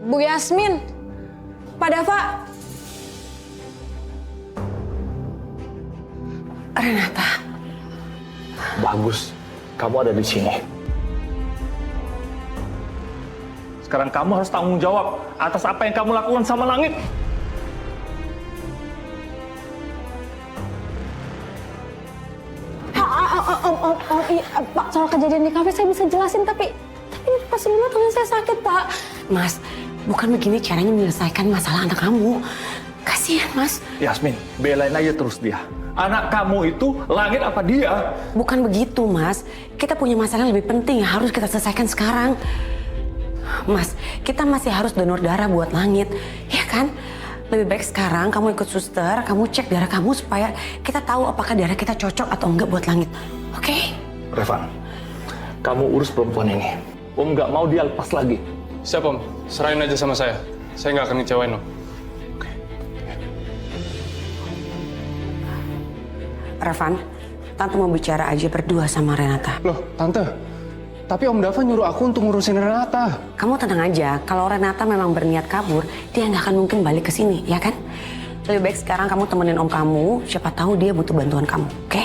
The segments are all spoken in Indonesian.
Bu Yasmin, Pak Dava. Renata. Bagus, kamu ada di sini. Sekarang kamu harus tanggung jawab atas apa yang kamu lakukan sama Langit. Pak, soal kejadian di kafe saya bisa jelasin, tapi pas sebelumnya tangan saya sakit, Pak. Mas, bukan begini caranya menyelesaikan masalah anak kamu. Kasihan, Mas. Yasmin, belain aja terus dia. Anak kamu itu Langit apa dia? Bukan begitu, Mas. Kita punya masalah yang lebih penting yang harus kita selesaikan sekarang. Mas, kita masih harus donor darah buat Langit, ya kan? Lebih baik sekarang kamu ikut suster, kamu cek darah kamu supaya kita tahu apakah darah kita cocok atau enggak buat Langit. Oke? Revan, kamu urus perempuan ini. Om nggak mau dia lepas lagi. Siap Om, serahin aja sama saya. Saya nggak akan ngecewain Om. Revan, Tante mau bicara aja berdua sama Renata. Loh, Tante. Tapi Om Dava nyuruh aku untuk ngurusin Renata. Kamu tenang aja, kalau Renata memang berniat kabur, dia nggak akan mungkin balik ke sini, ya kan? Lebih baik sekarang kamu temenin om kamu, siapa tahu dia butuh bantuan kamu, oke?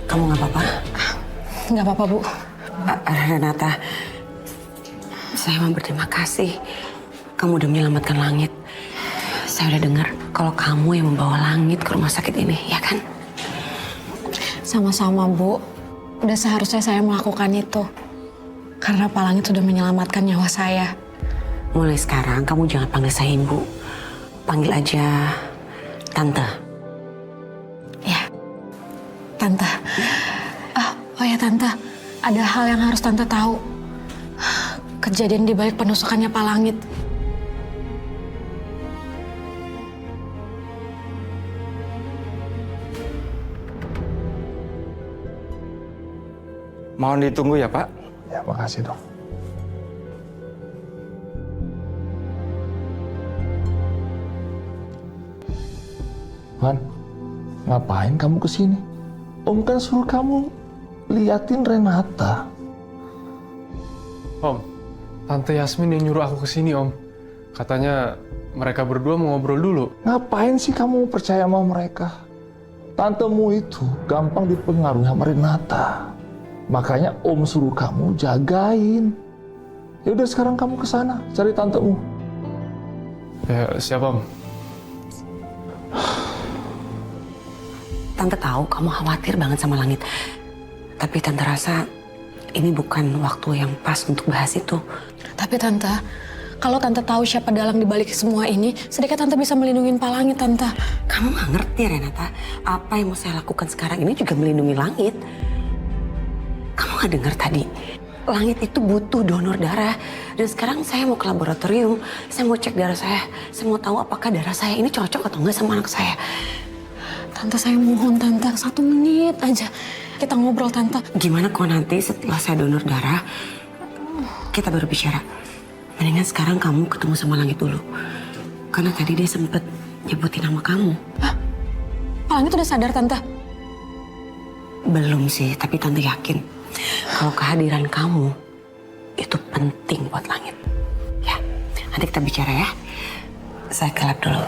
Kamu nggak apa-apa? Nggak apa-apa, Bu. Renata, saya mau berterima kasih. Kamu udah menyelamatkan Langit. Saya udah dengar kalau kamu yang membawa Langit ke rumah sakit ini, ya kan? Sama-sama, Bu. Udah seharusnya saya melakukan itu. Karena Pak Langit sudah menyelamatkan nyawa saya. Mulai sekarang kamu jangan panggil saya Ibu. Panggil aja Tante. Ya, Tante. Oh ya, Tante. Ada hal yang harus Tante tahu. Kejadian di balik penusukannya Pak Langit. Mohon ditunggu ya, Pak. Ya, makasih dong. Van, ngapain kamu kesini? Om kan suruh kamu liatin Renata. Om, Tante Yasmin yang nyuruh aku kesini, Om. Katanya mereka berdua mau ngobrol dulu. Ngapain sih kamu percaya sama mereka? Tantemu itu gampang dipengaruhi sama Renata. Makanya Om suruh kamu jagain. Ya udah sekarang kamu ke sana cari tantemu. Ya, siap Om. Tante tahu kamu khawatir banget sama Langit. Tapi Tante rasa ini bukan waktu yang pas untuk bahas itu. Tapi Tante, kalau Tante tahu siapa dalang dibalik semua ini, sedikit Tante bisa melindungi Pak Langit, Tante. Kamu nggak ngerti, Renata. Apa yang mau saya lakukan sekarang ini juga melindungi Langit. Kamu nggak dengar tadi? Langit itu butuh donor darah. Dan sekarang saya mau ke laboratorium. Saya mau cek darah saya. Saya mau tahu apakah darah saya ini cocok atau enggak sama anak saya. Tante, saya mohon Tante, 1 menit aja. Kita ngobrol, Tante. Gimana kalau nanti setelah saya donor darah, kita baru bicara. Mendingan sekarang kamu ketemu sama Langit dulu. Karena tadi dia sempet nyebutin nama kamu. Hah? Pak Langit udah sadar, Tante? Belum sih, tapi Tante yakin kalau kehadiran kamu itu penting buat Langit. Ya, nanti kita bicara ya. Saya ke lab dulu.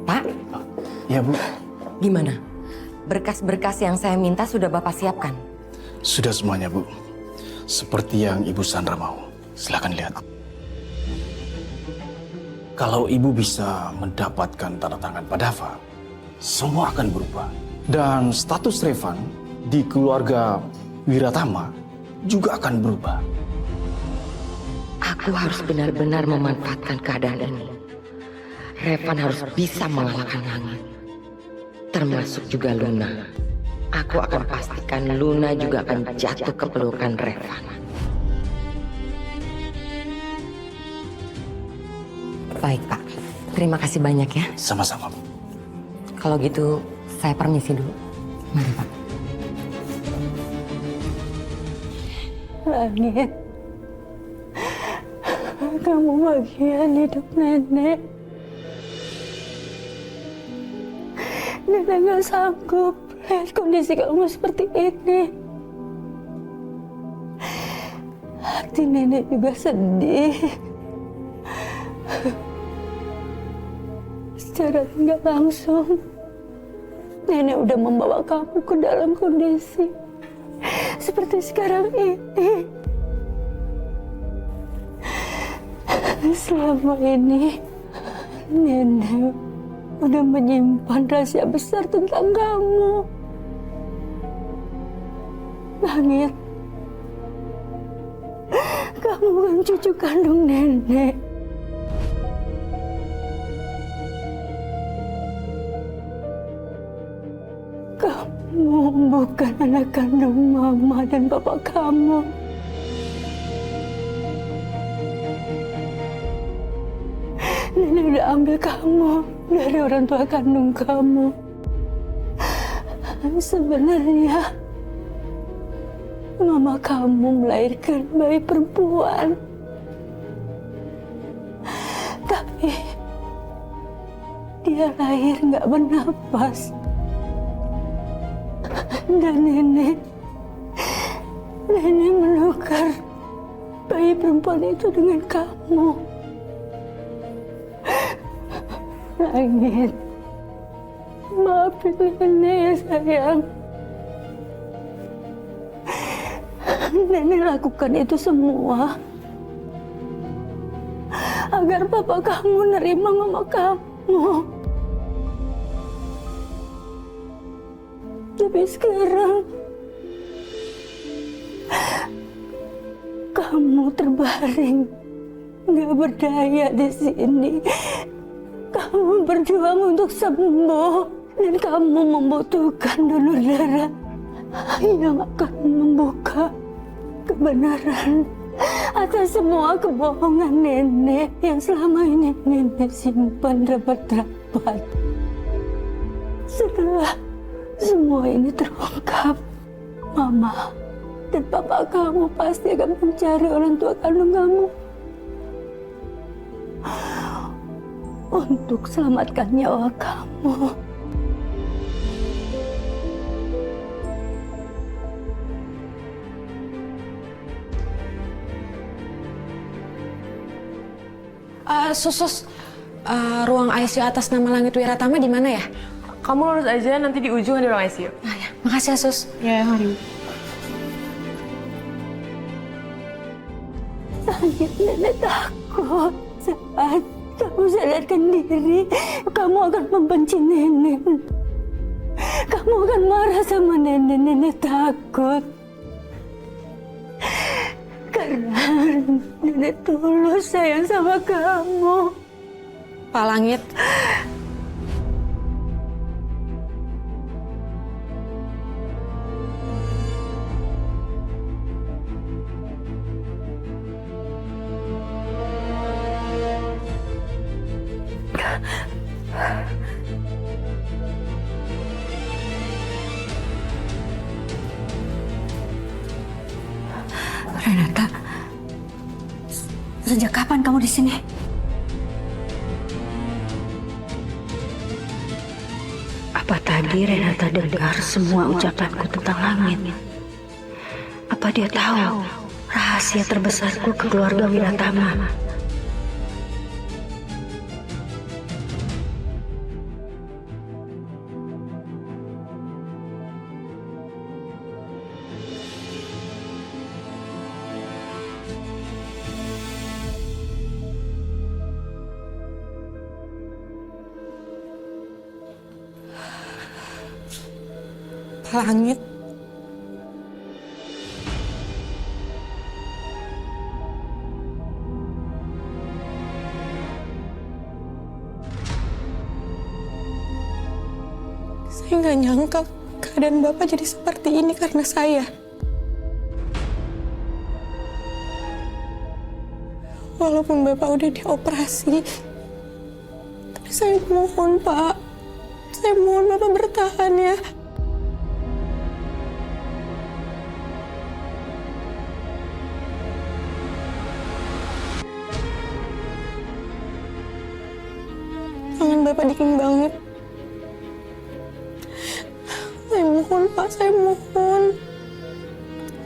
Pak, Ya Bu, gimana? Berkas-berkas yang saya minta sudah Bapak siapkan? Sudah semuanya, Bu. Seperti yang Ibu Sandra mau. Silakan lihat. Kalau Ibu bisa mendapatkan tanda tangan Pak Dava, semua akan berubah. Dan status Revan di keluarga Wiratama juga akan berubah. Aku harus benar-benar memanfaatkan keadaan ini. Revan harus bisa mengalahkan Langit. Termasuk juga Luna. Aku akan pastikan Luna juga akan jatuh ke pelukan Revan. Baik, Pak. Terima kasih banyak ya. Sama-sama, Bu. Kalau gitu, saya permisi dulu. Mari, Pak. Langit, kamu bagian hidup nenek. Nenek gak sanggup lihat kondisi kamu seperti ini. Hati nenek juga sedih. Secara tidak langsung, nenek udah membawa kamu ke dalam kondisi seperti sekarang ini. Selama ini, nenek udah menyimpan rahasia besar tentang kamu. Langit, kamu kan cucu kandung nenek. Kamu bukan anak kandung mama dan bapak kamu. Nenek udah ambil kamu dari orang tua kandung kamu. Sebenarnya mama kamu melahirkan bayi perempuan. Tapi dia lahir nggak bernapas. Dan nenek menukar bayi perempuan itu dengan kamu. Langit, maafin nenek ya sayang. Nenek lakukan itu semua agar papa kamu nerima mama kamu. Tapi sekarang kamu terbaring, nggak berdaya di sini. Kamu berjuang untuk sembuh dan kamu membutuhkan donor darah yang akan membuka kebenaran atas semua kebohongan nenek yang selama ini nenek simpan rapat-rapat. Setelah semua ini terungkap, mama dan papa kamu pasti akan mencari orang tua kandung kamu untuk selamatkan nyawa kamu. Sus, ruang ICU atas nama Langit Wiratama di mana ya? Kamu lurus aja, nanti di ujung ada ruang ICU. Ah, ya. Makasih ya, Sus. Ya, mari. Langit, nenek takut. Saat kamu sadarkan diri, kamu akan membenci nenek. Kamu akan marah sama nenek. Nenek takut. Karena nenek tulus sayang sama kamu. Pak Langit. Renata, sejak kapan kamu di sini? Apa tadi Renata dengar semua ucapanku tentang Langit? Apa dia tahu rahasia terbesarku ke keluarga Wiratama? Langit. Saya nggak nyangka keadaan Bapak jadi seperti ini karena saya. Walaupun Bapak udah dioperasi, tapi saya mohon Pak, saya mohon Bapak bertahan ya. Tangan Bapak dingin banget. Saya mohon, Pak, saya mohon.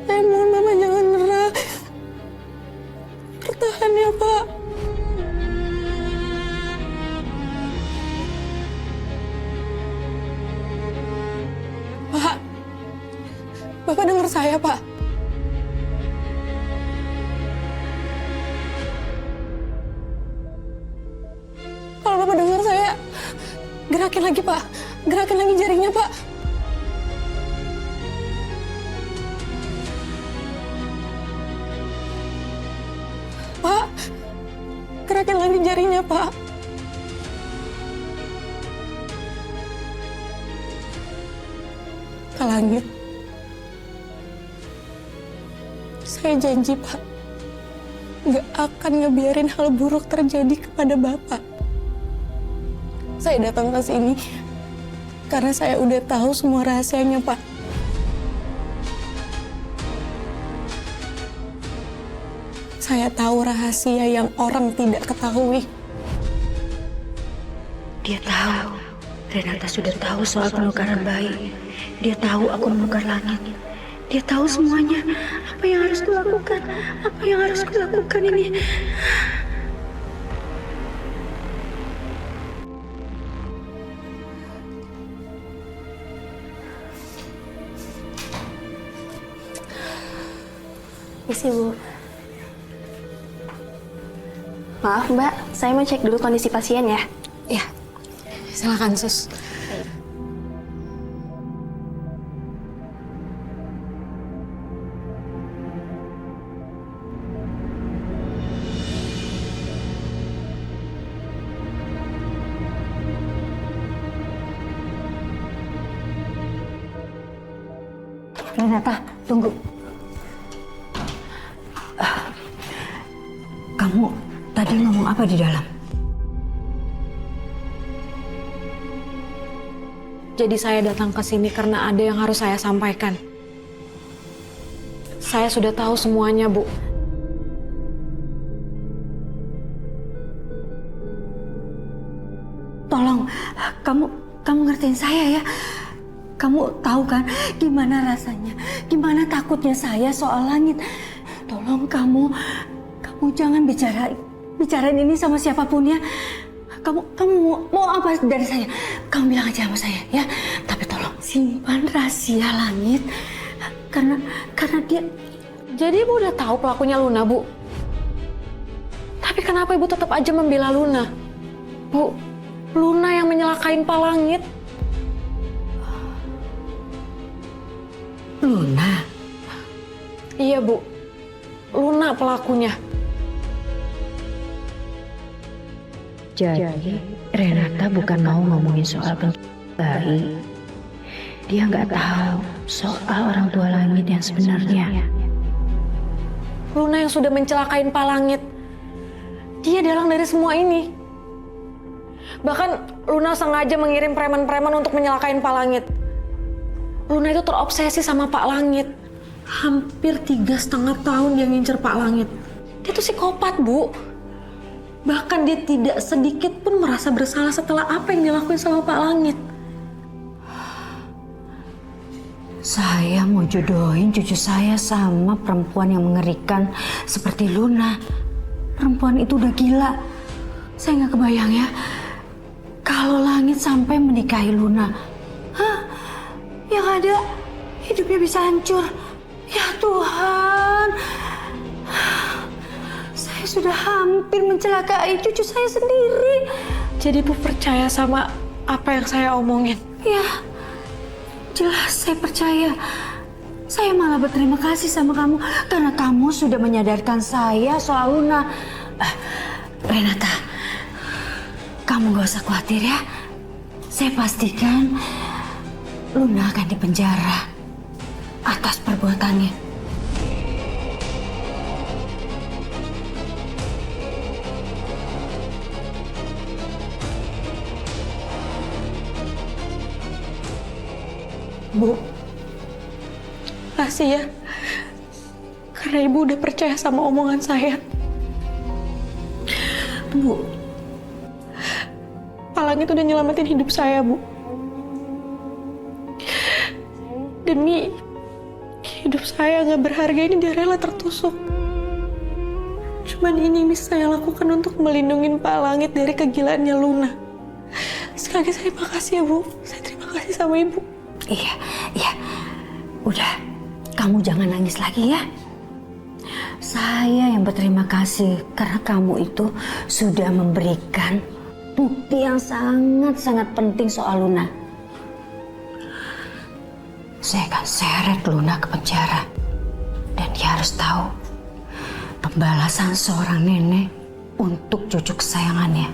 Saya mohon Bapak jangan nyerah. Bertahan ya, Pak. Pak, Bapak dengar saya, Pak. Kalau Bapak dengar saya, gerakin lagi, Pak. Gerakin lagi jarinya, Pak. Pak, gerakin lagi jarinya, Pak. Kak Langit, saya janji, Pak, nggak akan ngebiarin hal buruk terjadi kepada Bapak. Saya datang ke sini karena saya udah tahu semua rahasianya, Pak. Saya tahu rahasia yang orang tidak ketahui. Dia tahu. Renata sudah tahu soal penukaran bayi. Dia tahu aku menukar langit. Dia tahu semuanya. Apa yang harus kulakukan? Apa yang harus kulakukan ini? Isi, Bu. Maaf, Mbak. Saya mau cek dulu kondisi pasien ya. Ya, silakan, Sus. Renata, tunggu. Kamu tadi ngomong apa di dalam? Jadi saya datang ke sini karena ada yang harus saya sampaikan. Saya sudah tahu semuanya, Bu. Tolong, kamu ngertiin saya ya. Kamu tahu kan gimana rasanya, gimana takutnya saya soal langit. Tolong kamu jangan bicarain ini sama siapapun ya. Kamu mau apa dari saya? Kamu bilang aja sama saya ya. Tapi tolong simpan rahasia langit karena dia. Jadi Ibu udah tahu pelakunya Luna, Bu. Tapi kenapa Ibu tetap aja membela Luna? Bu, Luna yang menyelakain Pak Langit. Luna. Iya, Bu. Luna pelakunya. Jadi Renata bukan mau ngomongin soal bayi. Dia nggak tahu soal orang tua langit yang sebenarnya. Luna yang sudah mencelakain Pak Langit. Dia dalang dari semua ini. Bahkan Luna sengaja mengirim preman-preman untuk menyelakain Pak Langit. Luna itu terobsesi sama Pak Langit. Hampir 3,5 tahun dia ngincer Pak Langit. Dia tuh psikopat, Bu. Bahkan dia tidak sedikit pun merasa bersalah setelah apa yang dilakuin sama Pak Langit. Saya mau jodohin cucu saya sama perempuan yang mengerikan seperti Luna. Perempuan itu udah gila. Saya nggak kebayang ya, kalau Langit sampai menikahi Luna. Hah? Yang ada hidupnya bisa hancur. Ya Tuhan, saya sudah hampir mencelakai cucu saya sendiri. Jadi Bu percaya sama apa yang saya omongin? Ya, jelas saya percaya. Saya malah berterima kasih sama kamu karena kamu sudah menyadarkan saya soal Luna. Renata, kamu gak usah khawatir ya. Saya pastikan Luna akan dipenjara atas perbuatannya. Bu, makasih ya. Karena Ibu udah percaya sama omongan saya. Bu, Pak Langit udah nyelamatin hidup saya, Bu. Demi hidup saya nggak berharga ini, dia rela tertusuk. Cuman ini yang bisa saya lakukan untuk melindungi Pak Langit dari kegilaannya Luna. Sekali lagi saya makasih ya, Bu. Saya terima kasih sama Ibu. Iya, iya. Udah, kamu jangan nangis lagi ya. Saya yang berterima kasih karena kamu itu sudah memberikan bukti yang sangat-sangat penting soal Luna. Saya akan seret Luna ke penjara. Dan dia harus tahu pembalasan seorang nenek untuk cucu kesayangannya.